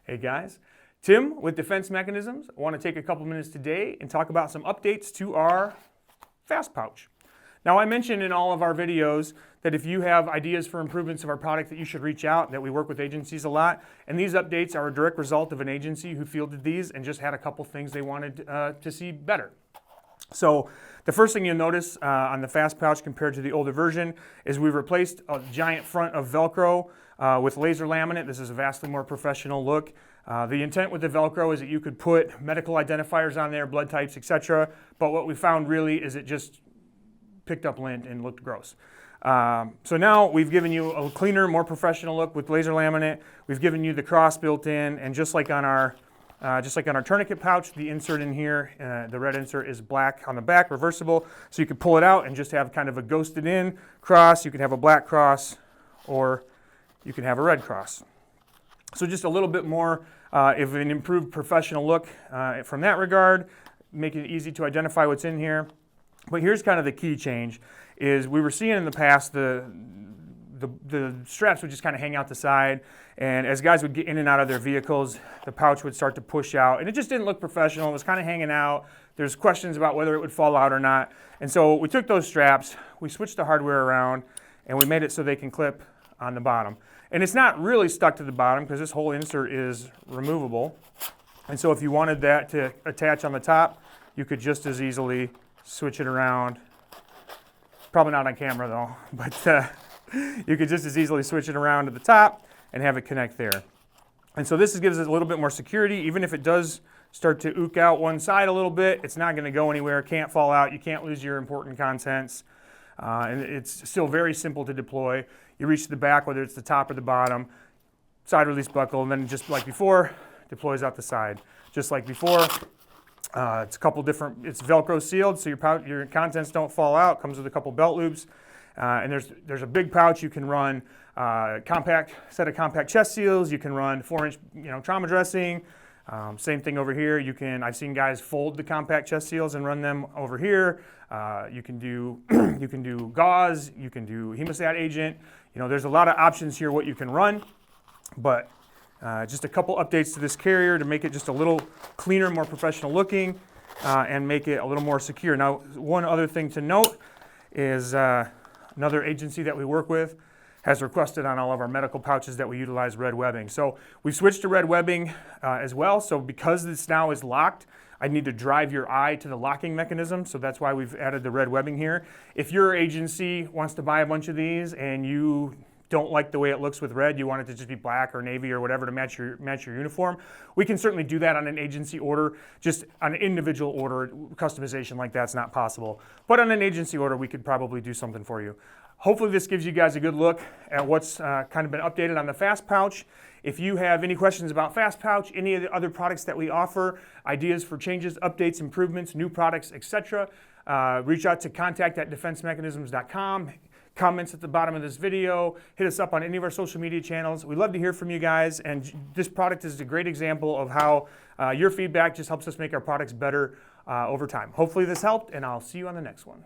Hey guys, Tim with Defense Mechanisms. I want to take a couple minutes today and talk about some updates to our Fast Pouch. Now I mentioned in all of our videos that if you have ideas for improvements of our product that you should reach out, that we work with agencies a lot, and these updates are a direct result of an agency who fielded these and just had a couple things they wanted to see better. So the first thing you'll notice on the Fast Pouch compared to the older version is we've replaced a giant front of Velcro with laser laminate. This is a vastly more professional look. The intent with the Velcro is that you could put medical identifiers on there, blood types, etc. But what we found really is it just picked up lint and looked gross. So now we've given you a cleaner, more professional look with laser laminate. We've given you the cross built in, and just like on our tourniquet pouch, the insert in here, the red insert is black on the back, reversible, so you can pull it out and just have kind of a ghosted in cross. You could have a black cross, or you can have a red cross. So just a little bit more of an improved professional look from that regard, making it easy to identify what's in here. But here's kind of the key change, is we were seeing in the past the straps would just kind of hang out the side, and as guys would get in and out of their vehicles, the pouch would start to push out, and it just didn't look professional. It was kind of hanging out. There's questions about whether it would fall out or not, and so we took those straps, we switched the hardware around, and we made it so they can clip on the bottom. And it's not really stuck to the bottom because this whole insert is removable, and so if you wanted that to attach on the top, you could just as easily switch it around. Probably not on camera though, but you could just as easily switch it around to the top and have it connect there. And so this gives it a little bit more security. Even if it does start to ook out one side a little bit, it's not going to go anywhere, can't fall out, you can't lose your important contents, and it's still very simple to deploy. You reach the back, whether it's the top or the bottom, side release buckle, and then just like before, deploys out the side. Just like before, it's a couple different, it's Velcro sealed, so your contents don't fall out. Comes with a couple belt loops. And there's a big pouch. You can run compact set of compact chest seals. You can run 4-inch trauma dressing. Same thing over here. I've seen guys fold the compact chest seals and run them over here. You can do gauze. You can do hemostat agent. There's a lot of options here what you can run, but just a couple updates to this carrier to make it just a little cleaner, more professional looking, and make it a little more secure. Now, one other thing to note is another agency that we work with has requested on all of our medical pouches that we utilize red webbing. So we've switched to red webbing as well. So because this now is locked, I need to drive your eye to the locking mechanism. So that's why we've added the red webbing here. If your agency wants to buy a bunch of these and you don't like the way it looks with red, you want it to just be black or navy or whatever to match your uniform, we can certainly do that on an agency order. Just on an individual order, customization like that's not possible. But on an agency order, we could probably do something for you. Hopefully this gives you guys a good look at what's kind of been updated on the Fast Pouch. If you have any questions about Fast Pouch, any of the other products that we offer, ideas for changes, updates, improvements, new products, etc., reach out to contact@defensemechanisms.com. Comments at the bottom of this video, hit us up on any of our social media channels. We'd love to hear from you guys, and this product is a great example of how your feedback just helps us make our products better over time. Hopefully this helped, and I'll see you on the next one.